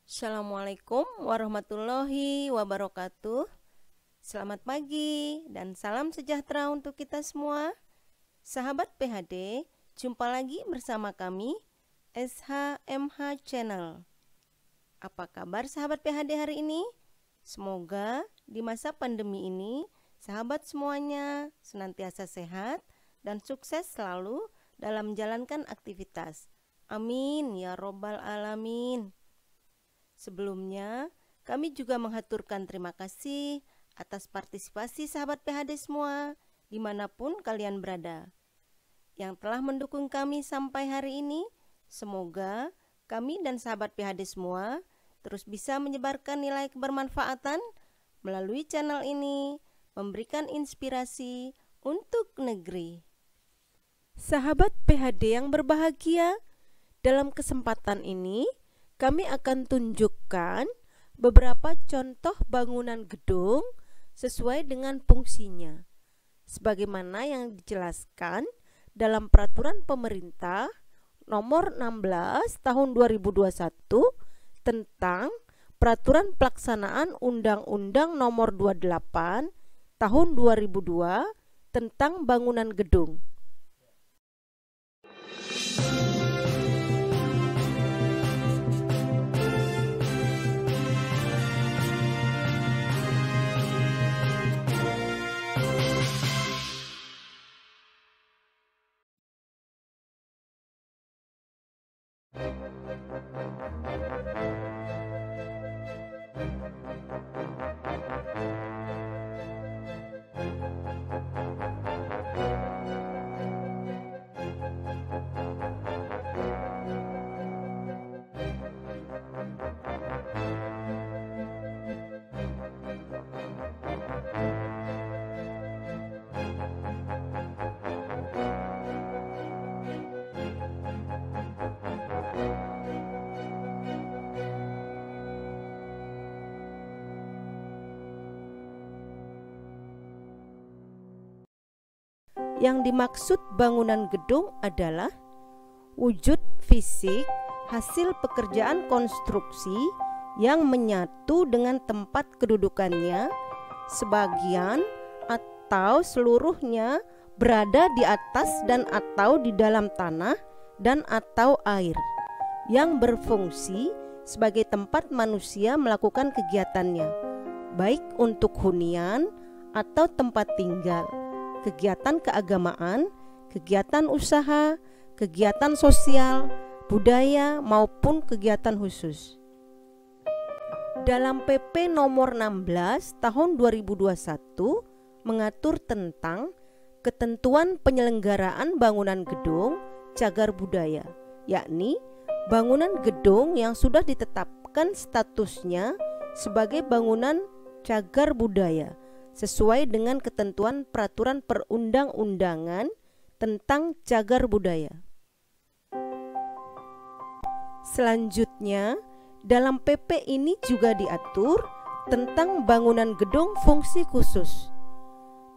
Assalamualaikum warahmatullahi wabarakatuh. Selamat pagi dan salam sejahtera untuk kita semua. Sahabat PHD, jumpa lagi bersama kami SHMH Channel. Apa kabar sahabat PHD hari ini? Semoga di masa pandemi ini sahabat semuanya senantiasa sehat dan sukses selalu dalam menjalankan aktivitas. Amin ya robbal alamin. Sebelumnya, kami juga menghaturkan terima kasih atas partisipasi sahabat PHD semua, dimanapun kalian berada, yang telah mendukung kami sampai hari ini. Semoga kami dan sahabat PHD semua terus bisa menyebarkan nilai kebermanfaatan melalui channel ini, memberikan inspirasi untuk negeri. Sahabat PHD yang berbahagia, dalam kesempatan ini kami akan tunjukkan beberapa contoh bangunan gedung sesuai dengan fungsinya, sebagaimana yang dijelaskan dalam Peraturan Pemerintah Nomor 16 Tahun 2021 tentang Peraturan Pelaksanaan Undang-Undang Nomor 28 Tahun 2002 tentang bangunan gedung. Yang dimaksud bangunan gedung adalah wujud fisik hasil pekerjaan konstruksi yang menyatu dengan tempat kedudukannya, sebagian atau seluruhnya berada di atas dan atau di dalam tanah dan atau air, yang berfungsi sebagai tempat manusia melakukan kegiatannya, baik untuk hunian atau tempat tinggal, kegiatan keagamaan, kegiatan usaha, kegiatan sosial, budaya, maupun kegiatan khusus. Dalam PP nomor 16 tahun 2021 mengatur tentang ketentuan penyelenggaraan bangunan gedung cagar budaya, yakni bangunan gedung yang sudah ditetapkan statusnya sebagai bangunan cagar budaya sesuai dengan ketentuan peraturan perundang-undangan tentang cagar budaya. Selanjutnya, dalam PP ini juga diatur tentang bangunan gedung fungsi khusus.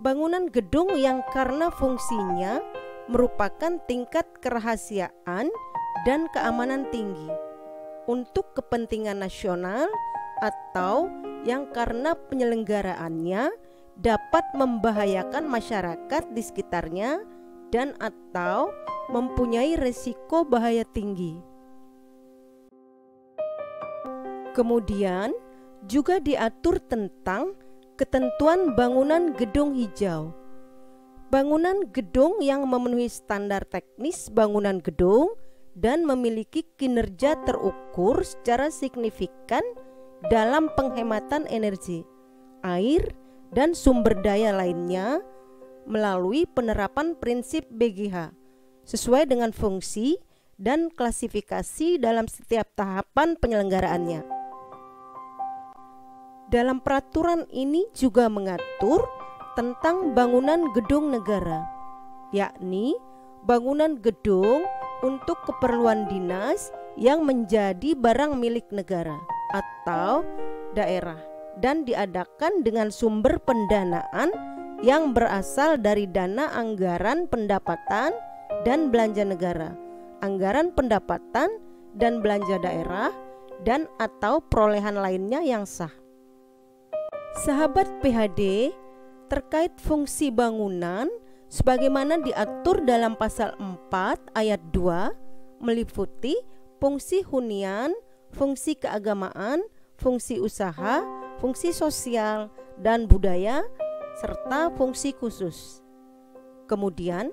Bangunan gedung yang karena fungsinya merupakan tingkat kerahasiaan dan keamanan tinggi untuk kepentingan nasional atau yang karena penyelenggaraannya dapat membahayakan masyarakat di sekitarnya dan atau mempunyai risiko bahaya tinggi. Kemudian juga diatur tentang ketentuan bangunan gedung hijau. Bangunan gedung yang memenuhi standar teknis bangunan gedung dan memiliki kinerja terukur secara signifikan dalam penghematan energi, air, dan sumber daya lainnya melalui penerapan prinsip BGH sesuai dengan fungsi dan klasifikasi dalam setiap tahapan penyelenggaraannya. Dalam peraturan ini juga mengatur tentang bangunan gedung negara, yakni bangunan gedung untuk keperluan dinas yang menjadi barang milik negara atau daerah dan diadakan dengan sumber pendanaan yang berasal dari dana anggaran pendapatan dan belanja negara, anggaran pendapatan dan belanja daerah, dan atau perolehan lainnya yang sah. Sahabat PHD, terkait fungsi bangunan sebagaimana diatur dalam pasal 4 ayat 2 meliputi fungsi hunian, fungsi keagamaan, fungsi usaha, fungsi sosial dan budaya, serta fungsi khusus. Kemudian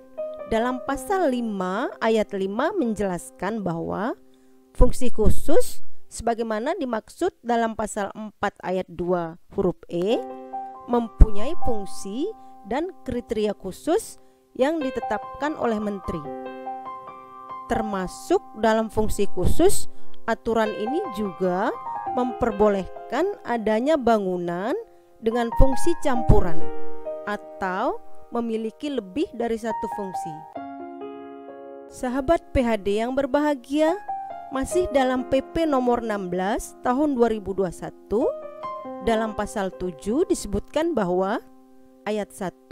dalam pasal 5 ayat 5 menjelaskan bahwa fungsi khusus sebagaimana dimaksud dalam pasal 4 ayat 2 huruf E mempunyai fungsi dan kriteria khusus yang ditetapkan oleh menteri. Termasuk dalam fungsi khusus, aturan ini juga memperbolehkan adanya bangunan dengan fungsi campuran atau memiliki lebih dari satu fungsi. Sahabat PHD yang berbahagia, masih dalam PP nomor 16 tahun 2021 dalam pasal 7 disebutkan bahwa ayat 1,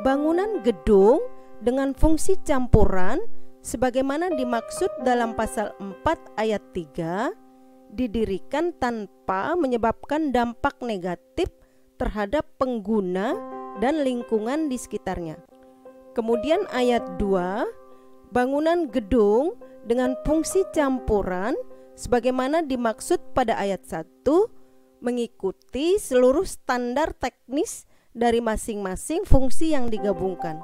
bangunan gedung dengan fungsi campuran sebagaimana dimaksud dalam pasal 4 ayat 3 didirikan tanpa menyebabkan dampak negatif terhadap pengguna dan lingkungan di sekitarnya. Kemudian ayat 2, bangunan gedung dengan fungsi campuran sebagaimana dimaksud pada ayat 1 mengikuti seluruh standar teknis dari masing-masing fungsi yang digabungkan.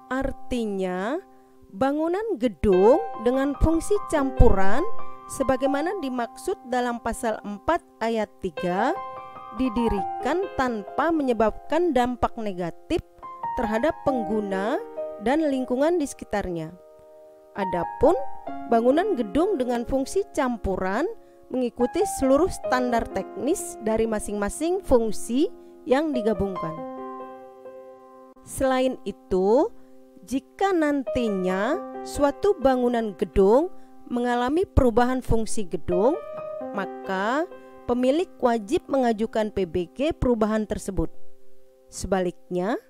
Artinya, bangunan gedung dengan fungsi campuran sebagaimana dimaksud dalam pasal 4 ayat 3 didirikan tanpa menyebabkan dampak negatif terhadap pengguna dan lingkungan di sekitarnya. Adapun bangunan gedung dengan fungsi campuran mengikuti seluruh standar teknis dari masing-masing fungsi yang digabungkan. Selain itu, jika nantinya suatu bangunan gedung mengalami perubahan fungsi gedung, maka pemilik wajib mengajukan PBG perubahan tersebut. Sebaliknya,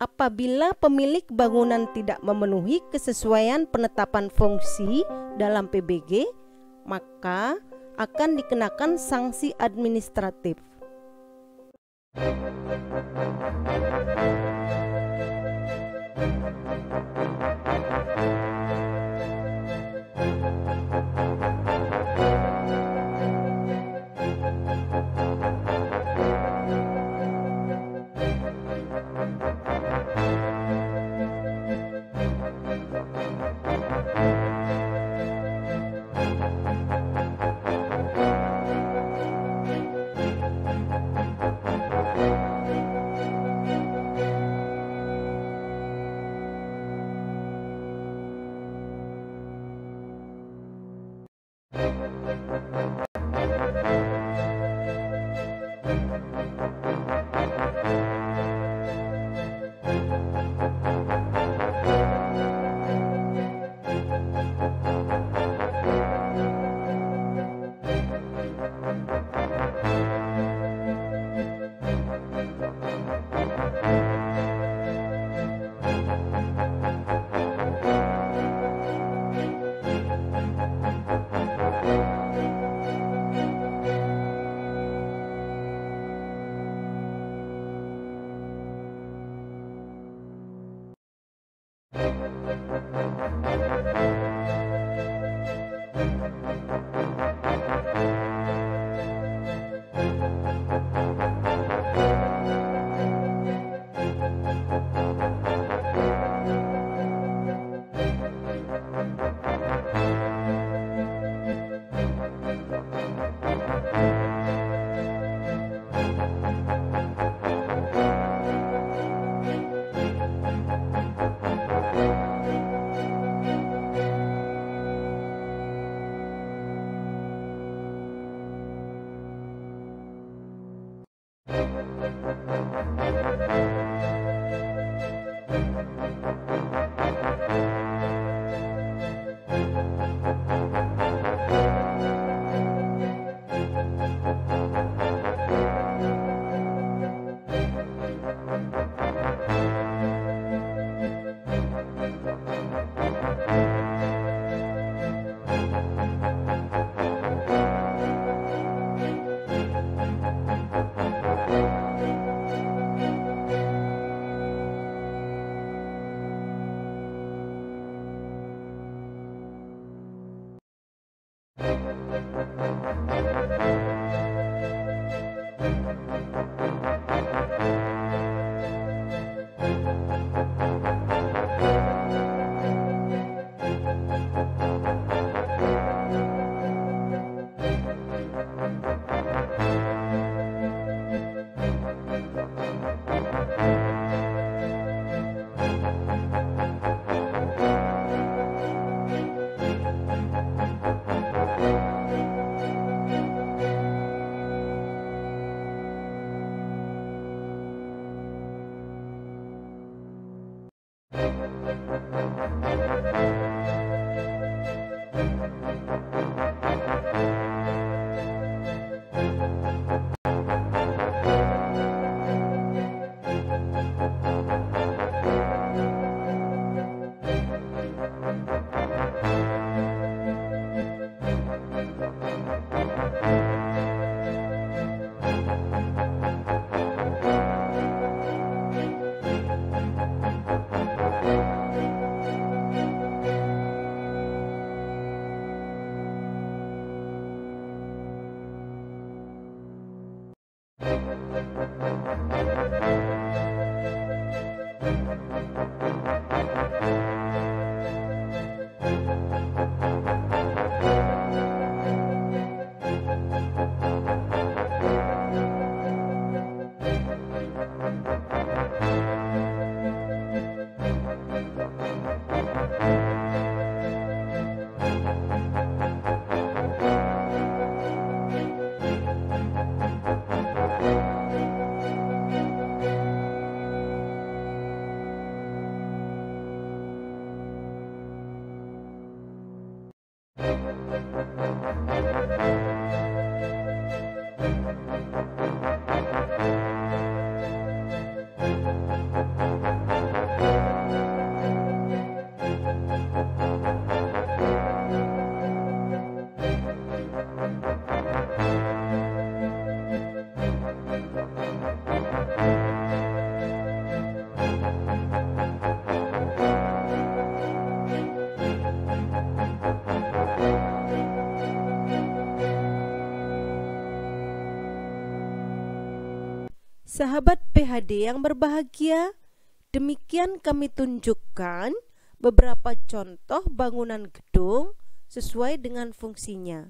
apabila pemilik bangunan tidak memenuhi kesesuaian penetapan fungsi dalam PBG, maka akan dikenakan sanksi administratif. Sahabat PHD yang berbahagia, demikian kami tunjukkan beberapa contoh bangunan gedung sesuai dengan fungsinya.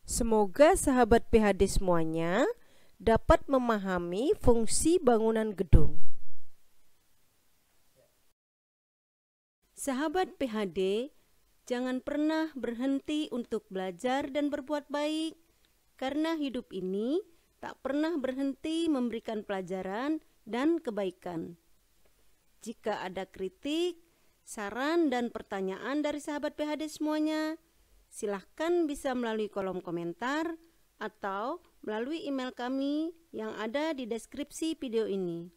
Semoga sahabat PHD semuanya dapat memahami fungsi bangunan gedung. Sahabat PHD, jangan pernah berhenti untuk belajar dan berbuat baik, karena hidup ini tak pernah berhenti memberikan pelajaran dan kebaikan. Jika ada kritik, saran, dan pertanyaan dari sahabat PHD semuanya, silahkan bisa melalui kolom komentar atau melalui email kami yang ada di deskripsi video ini.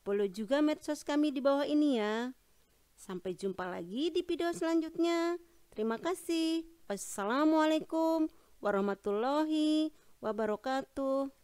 Follow juga medsos kami di bawah ini ya. Sampai jumpa lagi di video selanjutnya. Terima kasih. Wassalamualaikum warahmatullahi wabarakatuh.